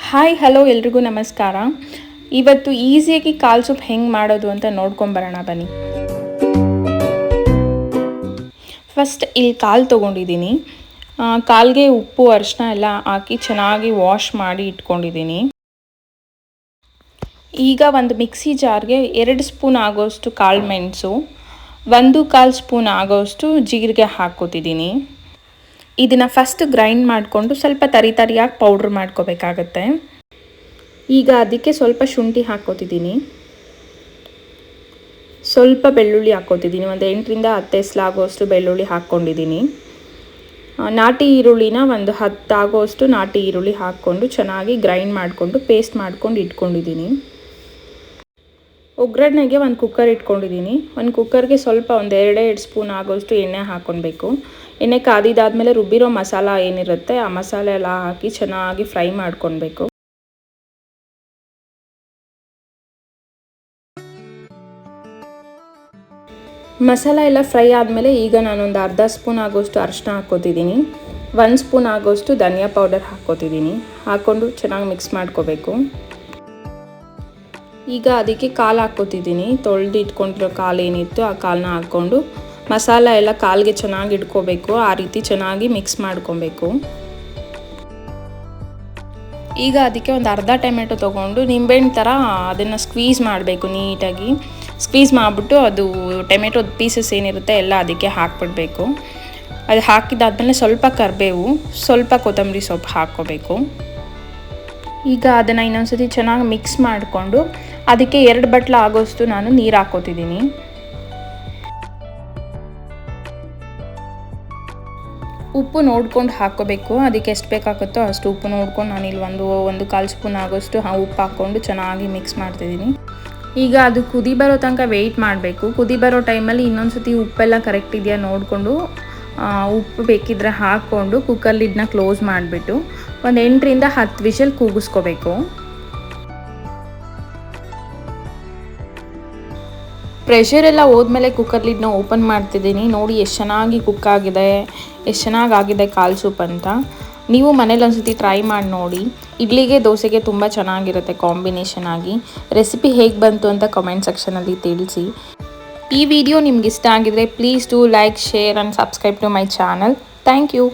Hi hello ಎಲ್ರಿಗೂ ನಮಸ್ಕಾರ. ಇವತ್ತು ಈಸಿಯಾಗಿ ಕಾಲ್ ಸೂಪ್ ಹೆಂಗೆ ಮಾಡೋದು ಅಂತ ನೋಡ್ಕೊಂಬರೋಣ ಬನ್ನಿ. ಫಸ್ಟ್ ಇಲ್ಲಿ ಕಾಲು ತೊಗೊಂಡಿದ್ದೀನಿ. ಕಾಲಿಗೆ ಉಪ್ಪು ಅರಿಶಿನ ಎಲ್ಲ ಹಾಕಿ ಚೆನ್ನಾಗಿ ವಾಶ್ ಮಾಡಿ ಇಟ್ಕೊಂಡಿದ್ದೀನಿ. ಈಗ ಒಂದು ಮಿಕ್ಸಿ ಜಾರ್ಗೆ 2 ಸ್ಪೂನ್ ಆಗೋಷ್ಟು ಕಾಳು ಮೆಣಸು, 1/4 ಸ್ಪೂನ್ ಆಗೋಷ್ಟು ಜೀರಿಗೆ ಹಾಕ್ಕೋತಿದ್ದೀನಿ. ಇದನ್ನು ಫಸ್ಟ್ ಗ್ರೈಂಡ್ ಮಾಡಿಕೊಂಡು ಸ್ವಲ್ಪ ತರಿಯಾಗಿ ಪೌಡ್ರ್ ಮಾಡ್ಕೋಬೇಕಾಗತ್ತೆ. ಈಗ ಅದಕ್ಕೆ ಸ್ವಲ್ಪ ಶುಂಠಿ ಹಾಕ್ಕೋತಿದ್ದೀನಿ, ಸ್ವಲ್ಪ ಬೆಳ್ಳುಳ್ಳಿ ಹಾಕ್ಕೋತಿದ್ದೀನಿ. ಒಂದು 8ರಿಂದ 10 ಎಸಲಾಗುವಷ್ಟು ಬೆಳ್ಳುಳ್ಳಿ ಹಾಕ್ಕೊಂಡಿದ್ದೀನಿ. ನಾಟಿ ಈರುಳ್ಳಿನ ಒಂದು 10 ಆಗೋಷ್ಟು ನಾಟಿ ಈರುಳ್ಳಿ ಹಾಕ್ಕೊಂಡು ಚೆನ್ನಾಗಿ ಗ್ರೈಂಡ್ ಮಾಡಿಕೊಂಡು ಪೇಸ್ಟ್ ಮಾಡ್ಕೊಂಡು ಇಟ್ಕೊಂಡಿದ್ದೀನಿ. ಒಗ್ಗರಣೆಗೆ ಒಂದು ಕುಕ್ಕರ್ ಇಟ್ಕೊಂಡಿದ್ದೀನಿ. ಒಂದು ಕುಕ್ಕರ್ಗೆ ಸ್ವಲ್ಪ ಒಂದು 2 ಸ್ಪೂನ್ ಆಗೋಷ್ಟು ಎಣ್ಣೆ ಹಾಕ್ಕೊಳ್ಬೇಕು. ಎಣ್ಣೆ ಕಾದಿದ್ದಾದಮೇಲೆ ರುಬ್ಬಿರೋ ಮಸಾಲ ಏನಿರುತ್ತೆ ಆ ಮಸಾಲೆ ಎಲ್ಲ ಹಾಕಿ ಚೆನ್ನಾಗಿ ಫ್ರೈ ಮಾಡ್ಕೊಳ್ಬೇಕು. ಮಸಾಲ ಎಲ್ಲ ಫ್ರೈ ಆದಮೇಲೆ ಈಗ ನಾನೊಂದು 1/2 ಸ್ಪೂನ್ ಆಗೋಷ್ಟು ಅರಿಶಿನ ಹಾಕ್ಕೋತಿದ್ದೀನಿ, 1 ಸ್ಪೂನ್ ಆಗೋಷ್ಟು ಧನಿಯಾ ಪೌಡರ್ ಹಾಕ್ಕೋತಿದ್ದೀನಿ. ಹಾಕ್ಕೊಂಡು ಚೆನ್ನಾಗಿ ಮಿಕ್ಸ್ ಮಾಡ್ಕೋಬೇಕು. ಈಗ ಅದಕ್ಕೆ ಕಾಲು ಹಾಕ್ಕೋತಿದ್ದೀನಿ. ತೊಳೆದು ಇಟ್ಕೊಂಡಿರೋ ಕಾಲು ಏನಿತ್ತು ಆ ಕಾಲನ್ನ ಹಾಕ್ಕೊಂಡು ಮಸಾಲ ಎಲ್ಲ ಕಾಲಿಗೆ ಚೆನ್ನಾಗಿ ಇಟ್ಕೋಬೇಕು. ಆ ರೀತಿ ಚೆನ್ನಾಗಿ ಮಿಕ್ಸ್ ಮಾಡ್ಕೊಬೇಕು. ಈಗ ಅದಕ್ಕೆ ಒಂದು ಅರ್ಧ ಟೊಮೆಟೊ ತೊಗೊಂಡು ನಿಂಬೆಹಣ್ಣು ಥರ ಅದನ್ನು ಸ್ಕ್ವೀಸ್ ಮಾಡಬೇಕು. ನೀಟಾಗಿ ಸ್ಕ್ವೀಸ್ ಮಾಡಿಬಿಟ್ಟು ಅದು ಟೊಮೆಟೊದ ಪೀಸಸ್ ಏನಿರುತ್ತೆ ಎಲ್ಲ ಅದಕ್ಕೆ ಹಾಕ್ಬಿಡ್ಬೇಕು. ಅದು ಹಾಕಿದಾದ್ಮೇಲೆ ಸ್ವಲ್ಪ ಕರಿಬೇವು, ಸ್ವಲ್ಪ ಕೊತ್ತಂಬರಿ ಸೊಪ್ಪು ಹಾಕ್ಕೋಬೇಕು. ಈಗ ಅದನ್ನು ಇನ್ನೊಂದ್ಸತಿ ಚೆನ್ನಾಗಿ ಮಿಕ್ಸ್ ಮಾಡಿಕೊಂಡು ಅದಕ್ಕೆ 2 ಬಟ್ಲು ಆಗೋಷ್ಟು ನಾನು ನೀರು ಹಾಕ್ಕೋತಿದ್ದೀನಿ. ಉಪ್ಪು ನೋಡ್ಕೊಂಡು ಹಾಕ್ಕೋಬೇಕು. ಅದಕ್ಕೆ ಎಷ್ಟು ಬೇಕಾಗುತ್ತೋ ಅಷ್ಟು ಉಪ್ಪು ನೋಡ್ಕೊಂಡು ನಾನಿಲ್ಲಿ 1/4 ಸ್ಪೂನ್ ಆಗೋಷ್ಟು ಉಪ್ಪು ಹಾಕ್ಕೊಂಡು ಚೆನ್ನಾಗಿ ಮಿಕ್ಸ್ ಮಾಡ್ತಿದ್ದೀನಿ. ಈಗ ಅದು ಕುದಿ ಬರೋ ತನಕ ವೆಯ್ಟ್ ಮಾಡಬೇಕು. ಕುದಿ ಬರೋ ಟೈಮಲ್ಲಿ ಇನ್ನೊಂದು ಸತಿ ಉಪ್ಪೆಲ್ಲ ಕರೆಕ್ಟ್ ಇದೆಯಾ ನೋಡಿಕೊಂಡು ಉಪ್ಪು ಬೇಕಿದ್ರೆ ಹಾಕ್ಕೊಂಡು ಕುಕ್ಕರ್ ಲಿಡ್ನ ಕ್ಲೋಸ್ ಮಾಡಿಬಿಟ್ಟು ಒಂದು 8ರಿಂದ 10 ವಿಷಲ್ ಕೂಗಿಸ್ಕೋಬೇಕು. ಪ್ರೆಷರೆಲ್ಲ ಹೋದ್ಮೇಲೆ ಕುಕ್ಕರ್ ಲಿಡ್ನ ಓಪನ್ ಮಾಡ್ತಿದ್ದೀನಿ. ನೋಡಿ ಎಷ್ಟು ಚೆನ್ನಾಗಿ ಕುಕ್ ಆಗಿದೆ, ಎಷ್ಟು ಚೆನ್ನಾಗಾಗಿದೆ ಕಾಲ್ ಸೂಪ್ ಅಂತ. ನೀವು ಮನೇಲಿ ಒಂದ್ಸತಿ ಟ್ರೈ ಮಾಡಿ ನೋಡಿ. ಇಡ್ಲಿಗೆ ದೋಸೆಗೆ ತುಂಬ ಚೆನ್ನಾಗಿರುತ್ತೆ ಕಾಂಬಿನೇಷನ್ ಆಗಿ. ರೆಸಿಪಿ ಹೇಗೆ ಬಂತು ಅಂತ ಕಮೆಂಟ್ ಸೆಕ್ಷನಲ್ಲಿ ತಿಳಿಸಿ. ಈ ವಿಡಿಯೋ ನಿಮ್ಗೆ ಇಷ್ಟ ಆಗಿದ್ರೆ please do like, share and subscribe to my channel. Thank you.